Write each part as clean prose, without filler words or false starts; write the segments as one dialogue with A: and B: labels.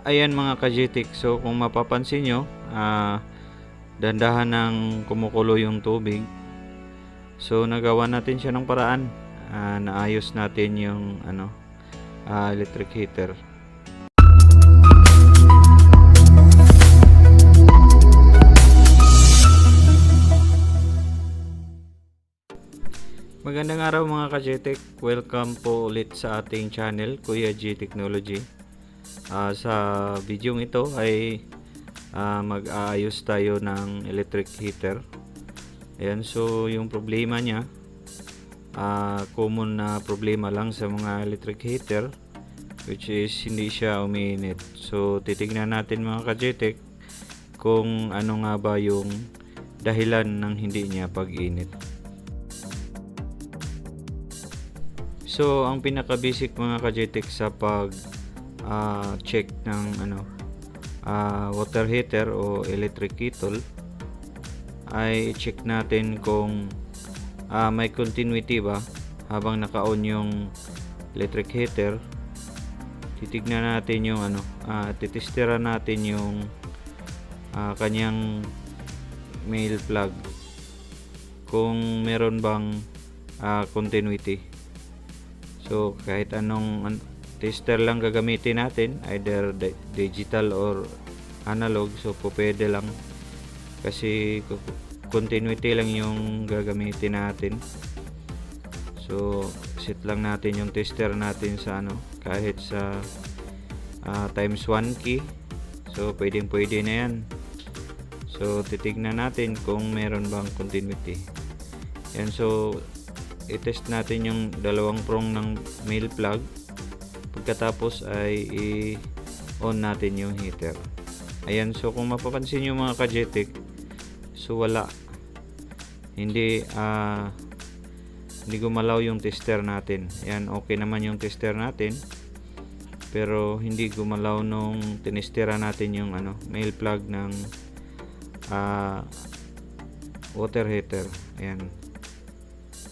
A: Ayan mga ka-GTEC, so kung mapapansin nyo, dandahan ng kumukulo yung tubig. So nagawa natin siya ng paraan, naayos natin yung electric heater. Magandang araw mga ka-GTEC, welcome po ulit sa ating channel, Kuya G Technology. Sa video ito ay mag-aayos tayo ng electric heater. Ayan, so yung problema niya, common na problema lang sa mga electric heater, which is hindi siya umiinit. So titignan natin mga ka-GTEC kung ano nga ba yung dahilan ng hindi niya pag-init. So ang pinaka-basic mga ka-GTEC sa pag check ng water heater o electric kettle ay check natin kung may continuity ba habang naka-on yung electric heater. Titignan natin yung titestera natin yung kanyang male plug kung meron bang continuity. So kahit anong tester lang gagamitin natin, either digital or analog, so pwede lang kasi continuity lang yung gagamitin natin. So set lang natin yung tester natin sa kahit sa times 1 key, so pwede na yan. So titignan natin kung meron bang continuity yan. So i-test natin yung dalawang prong ng male plug. Pagkatapos ay i-on natin yung heater. Ayan, so kung mapapansin nyo mga ka-GTEC, so wala, hindi gumalaw yung tester natin. Ayan, okay naman yung tester natin, pero hindi gumalaw nung tinestera natin yung male plug ng water heater. Ayan,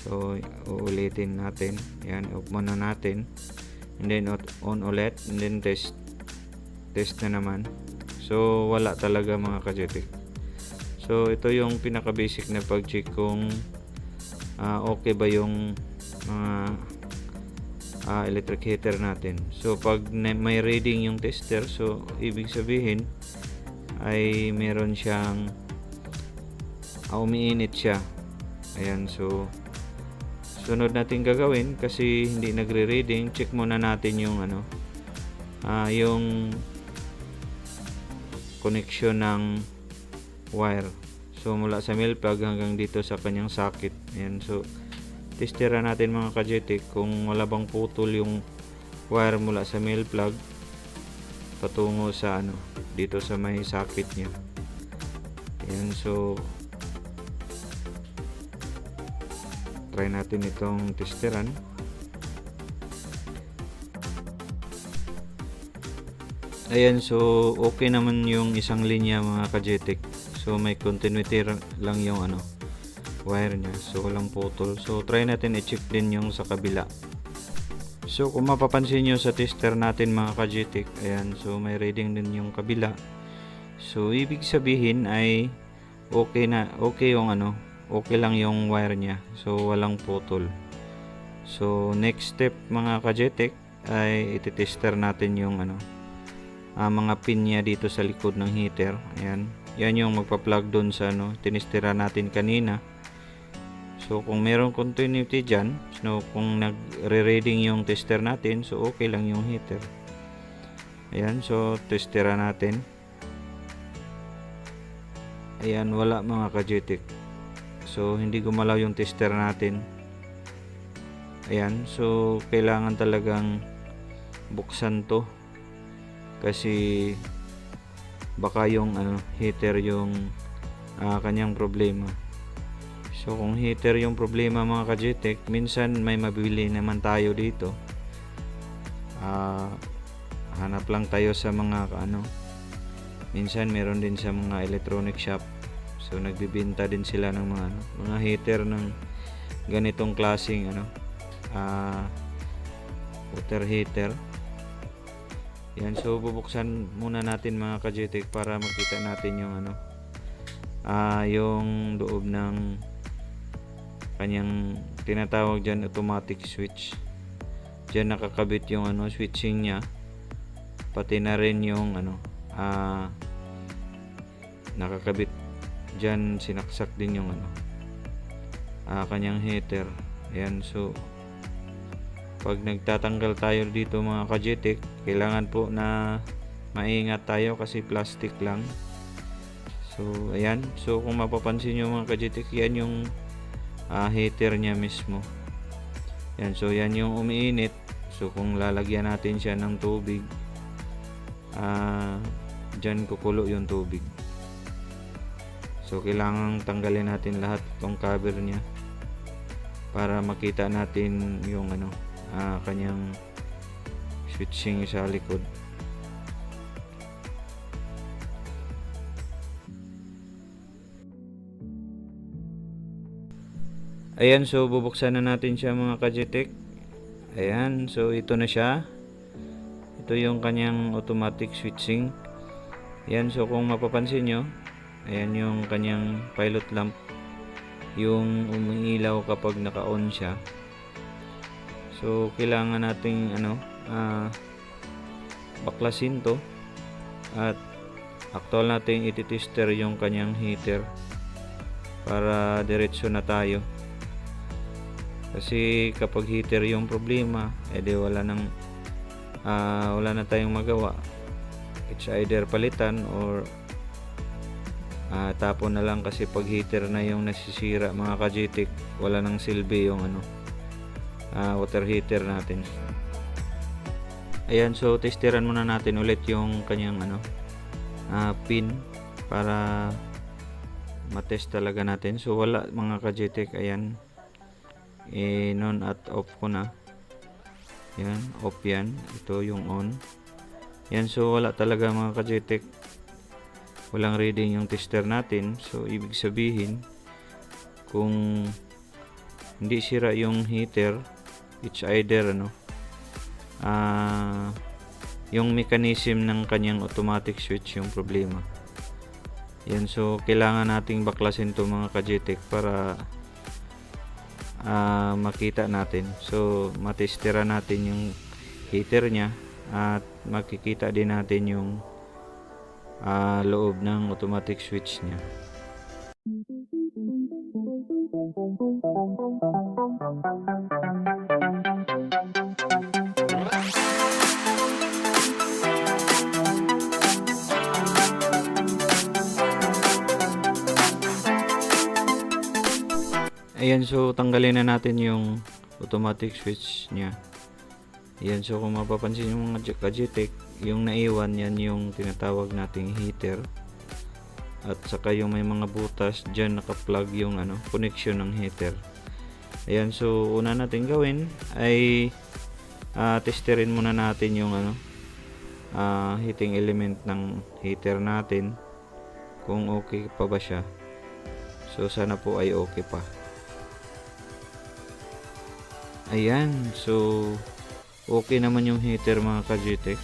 A: so uulitin natin. Ayan, off muna natin, and then on ulit, and then test na naman. So wala talaga mga ka-GTEC. So ito yung pinaka basic na pag-check kung okay ba yung mga electric heater natin. So pag may reading yung tester, so ibig sabihin ay meron siyang umiinit siya. Ayan, so sunod natin gagawin, kasi hindi nagre-reading, check muna natin yung yung connection ng wire. So mula sa male plug hanggang dito sa kanyang socket. Ayan, so testera natin mga ka-GTEC kung wala bang putol yung wire mula sa male plug patungo sa dito sa may socket niya. Ayan, so try natin itong testeran. Ayan, so okay naman yung isang linya mga ka-GTEC. So may continuity lang yung wire nya, so walang putol. So try natin i-check din yung sa kabila. So kung mapapansin nyo sa tester natin mga ka-GTEC, ayan, so may reading din yung kabila. So ibig sabihin ay okay yung okay lang yung wire nya, so walang putol. So next step mga ka-GTEC ay ititester natin yung mga pin nya dito sa likod ng heater. Ayan, yan yung magpa-plug doon sa tinestera natin kanina. So kung meron continuity dyan, so kung nagre-reading yung tester natin, so okay lang yung heater. Ayan, so testera natin. Ayan, wala mga ka-GTEC. So hindi gumalaw yung tester natin. Ayan, so kailangan talagang buksan to, kasi baka yung heater yung kanyang problema. So kung heater yung problema mga ka-GTEC, minsan may mabili naman tayo dito. Hanap lang tayo sa mga minsan meron din sa mga electronic shop. So nagbibenta din sila ng mga heater ng ganitong klaseng water heater. Yan, so bubuksan muna natin mga ka-GTEC para makita natin yung ano, yung loob ng kanyang tinatawag dyan automatic switch. Dyan nakakabit yung ano, switching nya, pati na rin yung ano, nakakabit dyan, sinaksak din yung ano, kanyang heater. Ayan, so pag nagtatanggal tayo dito mga ka-GTEC, kailangan po na maingat tayo kasi plastic lang. So ayan, so kung mapapansin nyo mga ka-GTEC, yan yung heater nya mismo. Yan, so yan yung umiinit. So kung lalagyan natin siya ng tubig, dyan kukulo yung tubig. So kailangan tanggalin natin lahat itong cover nya para makita natin yung ano, kanyang switching sa likod. Ayan, so bubuksan na natin siya mga ka-GTEC. Ayan, so ito na siya. Ito yung kanyang automatic switching. Ayan, so kung mapapansin nyo, ayan yung kanyang pilot lamp, yung umiilaw kapag naka-on siya. So kailangan nating ano, baklasin to at actual nating ititester yung kanyang heater para diretso na tayo. Kasi kapag heater yung problema, edi wala na tayong magawa. It's either palitan or tapon na lang, kasi pag heater na yung nasisira mga ka-GTEC, wala nang silbi yung ano, water heater natin. Ayan, so testeran muna natin ulit yung kanyang ano, pin para matest talaga natin. So wala mga ka-GTEC. Ayan, on at off ko na. Yan, off yan. Ito yung on. Yan, so wala talaga mga ka-GTEC, walang reading yung tester natin. So ibig sabihin, kung hindi sira yung heater, it's either ano, yung mechanism ng kanyang automatic switch yung problema. Yan, so kailangan nating baklasin to mga ka-GTEC para makita natin. So matestera natin yung heater nya at makikita din natin yung loob ng automatic switch nya. Ayan, so tanggalin na natin yung automatic switch nya. Ayan, so kung mapapansin yung mga ka-GTEC, yung naiwan yan yung tinatawag nating heater, at saka yung may mga butas dyan naka-plug yung ano, connection ng heater. Ayan, so una natin gawin ay testerin muna natin yung ano, heating element ng heater natin, kung okay pa ba siya. So sana po ay okay pa. Ayan, so okay naman yung heater mga ka-GTEC.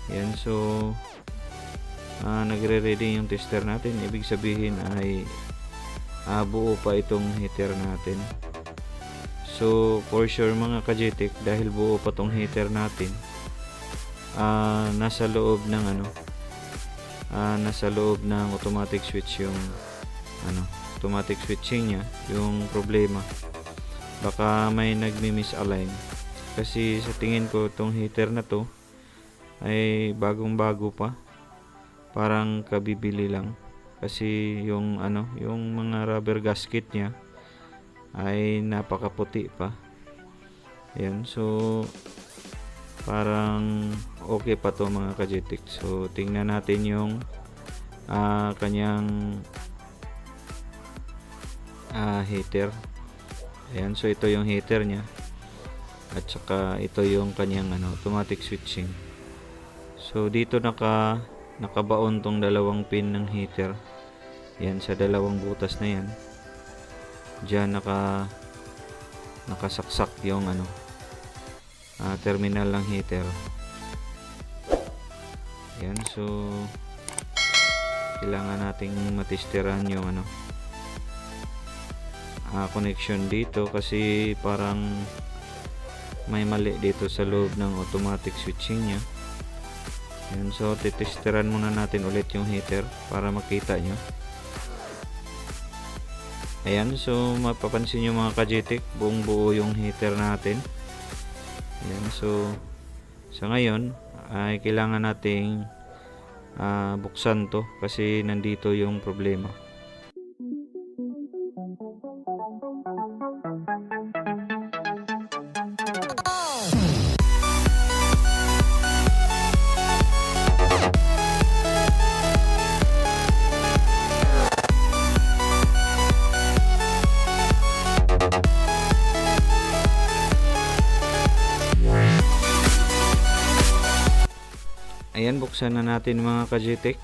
A: Ayan, so nagre-reading yung tester natin. Ibig sabihin ay buo pa itong heater natin. So for sure mga ka-GTEC, dahil buo pa tong heater natin, nasa loob ng ano, nasa loob ng automatic switch yung ano, automatic switching nya yung problema. Baka may nagmi-misalign, kasi sa tingin ko itong heater na to ay bagong-bago pa, parang kabibili lang, kasi yung ano, yung mga rubber gasket nya ay napakaputi pa. Ayan, so parang okay pa to mga ka-GTEC. So tingnan natin yung kanyang heater. Ayan, so ito yung heater nya, at saka ito yung kanyang ano, automatic switching. So dito nakabaon tong dalawang pin ng heater. Yan, sa dalawang butas na yan, diyan nakasaksak yung ano, terminal ng heater. so kailangan nating matesteran yung connection dito kasi parang may mali dito sa loob ng automatic switching nya. Yan, so titesteran muna natin ulit yung heater para makita nyo. Ayan, so mapapansin nyo mga ka-GTEC, buong buo yung heater natin. Ayan, so sa ngayon ay kailangan nating buksan to kasi nandito yung problema. Ayan, buksan na natin mga ka-GTEC.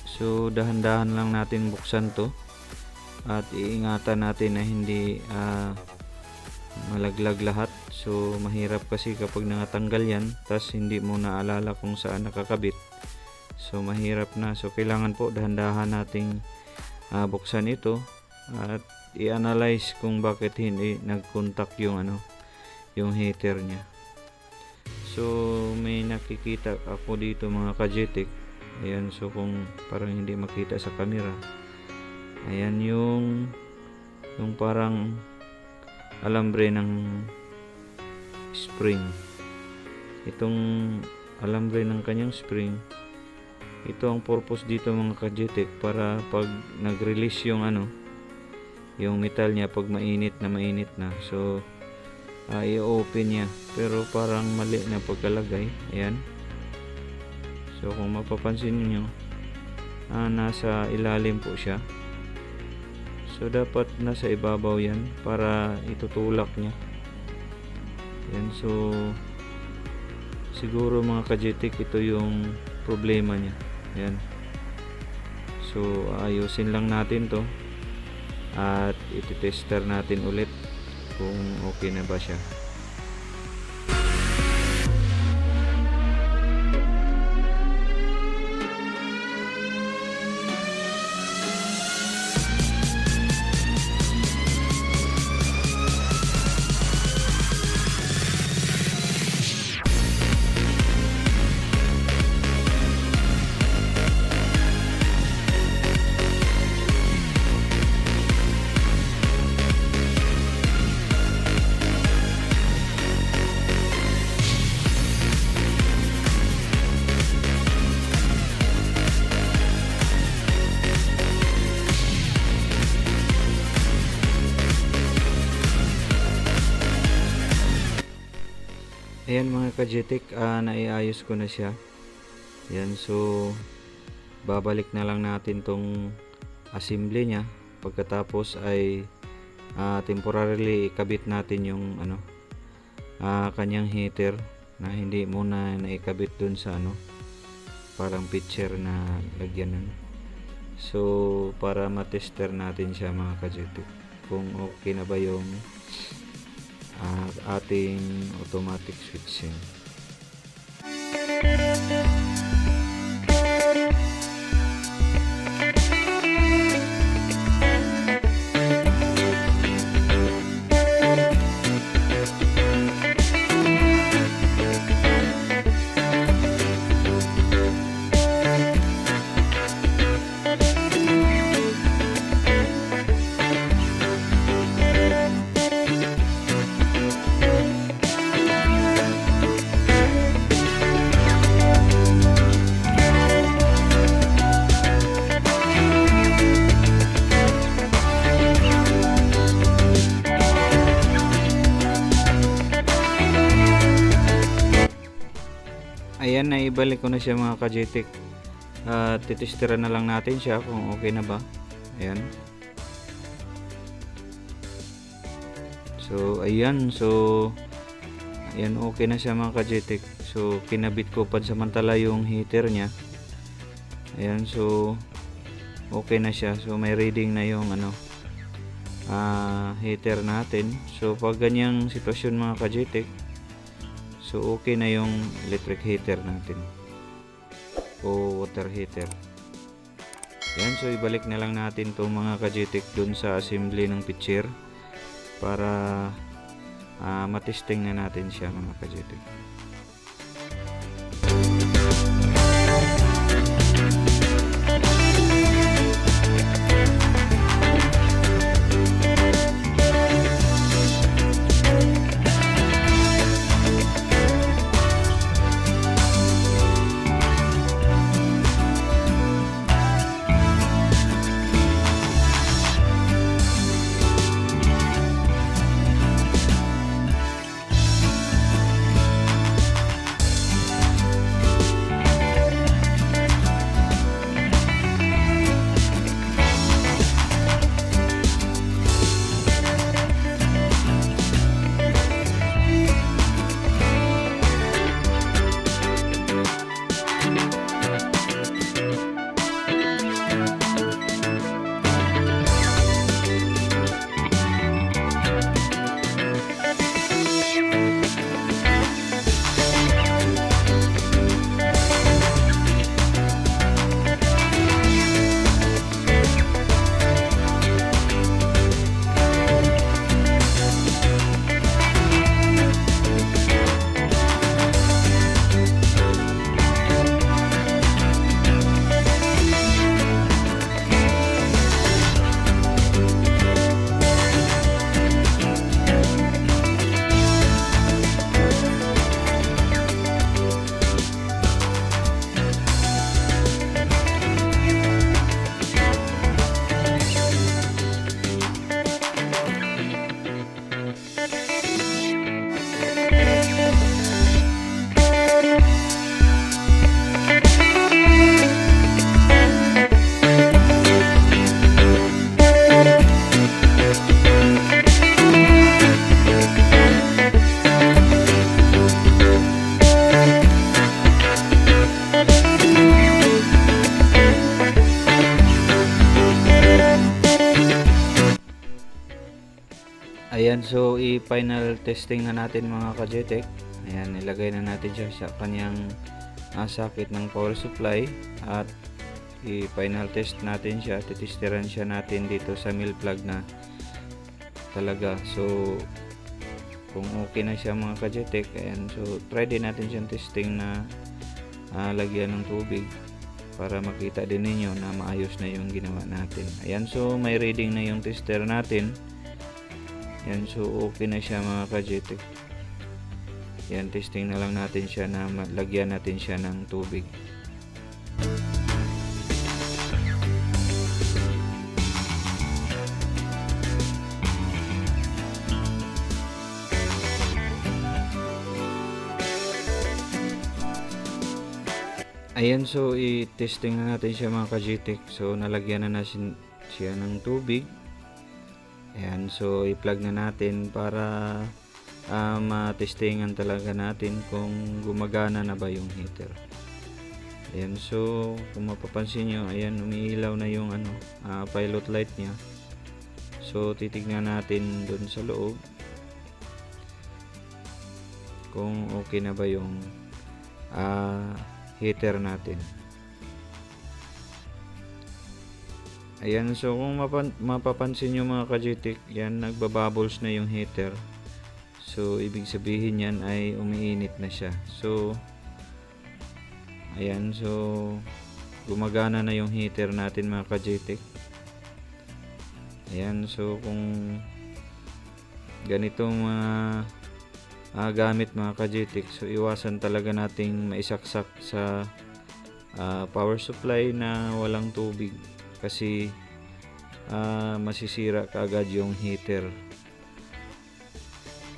A: So dahan-dahan lang natin buksan to at iingatan natin na hindi malaglag lahat. So mahirap kasi kapag natanggal yan tas hindi mo naalala kung saan nakakabit, so mahirap na. So kailangan po dahan-dahan nating buksan ito at i-analyze kung bakit hindi nag-contact yung yung heater nya. So may nakikita ako dito mga ka-GTEC. Ayan, so kung parang hindi makita sa camera, ayan yung parang alambre ng spring. Itong alambre ng kanyang spring, ito ang purpose dito mga ka-GTEC, para pag nag-release yung yung metal niya pag mainit na, so i-open niya, pero parang mali na pagkalagay. Ayan, so kung mapapansin niyo, nasa ilalim po siya, so dapat nasa ibabaw yan para itutulak niya. Ayan, so siguro mga ka-GTEC, ito yung problema niya. Ayan, so ayusin lang natin to at iti-tester natin ulit kung okay na ba siya. Ayan mga ka-GTEC, naiayos ko na siya. Ayan, so babalik na lang natin tong assembly nya. Pagkatapos ay temporarily ikabit natin yung kanyang heater na hindi muna naikabit dun sa parang pitcher na lagyanan. So para matester natin siya mga ka-GTEC kung okay na ba yung ating automatic switching. Ayan, naibalik ko na siya mga ka-GTEC. Titesteran na lang natin siya kung okay na ba. Ayan. So ayan, ayan, okay na siya mga ka-GTEC. So kinabit ko pansamantala yung heater nya. Ayan, so okay na siya. So may reading na yung heater natin. So pag ganyang sitwasyon mga ka-GTEC, so okay na yung electric heater natin. o water heater. Yan, so ibalik na lang natin itong mga ka-GTEC dun sa assembly ng pitcher para matesting na natin siya mga ka-GTEC. Ayan, so i-final testing na natin mga ka-GTEC. Ayan, ilagay na natin siya sa kanyang socket ng power supply at i-final test natin siya. Titesteran siya natin dito sa mill plug na talaga. So kung okay na siya mga ka-GTEC, ayan, so try din natin siyang testing na lagyan ng tubig para makita din ninyo na maayos na yung ginawa natin. Ayan, so may reading na yung tester natin. Yan, so okay na siya mga ka-GTEC. Yan, testing na lang natin siya na lagyan natin siya ng tubig. Ayan, so i-testing na natin siya mga ka-GTEC. So nalagyan na siya ng tubig. Ayan, so i-plug na natin para matestingan talaga natin kung gumagana na ba yung heater. Ayan, so kung mapapansin nyo, ayan, umiilaw na yung pilot light nya. So titignan natin dun sa loob kung okay na ba yung heater natin. Ayan, so kung mapapansin nyo mga ka-GTEC, yan, nagbabubbles na yung heater. So ibig sabihin yan ay umiinit na siya. So ayan, so gumagana na yung heater natin mga ka-GTEC. Ayan, so kung ganitong gamit mga ka-GTEC, so iwasan talaga nating maisaksak sa power supply na walang tubig. Kasi masisira kaagad yung heater.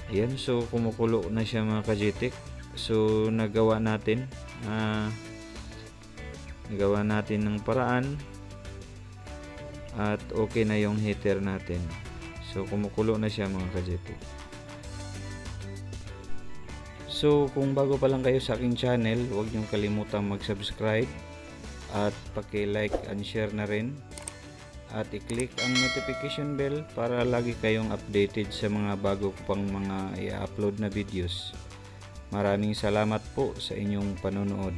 A: Ayan, so kumukulo na siya mga ka-GTEC. So nagawa natin ng paraan at okay na yung heater natin. So kumukulo na siya mga ka-GTEC. So kung bago pa lang kayo sa aking channel, huwag niyong kalimutang mag-subscribe at paki-like and share na rin at i-click ang notification bell para lagi kayong updated sa mga bago ko pang mga i-upload na videos. Maraming salamat po sa inyong panonood.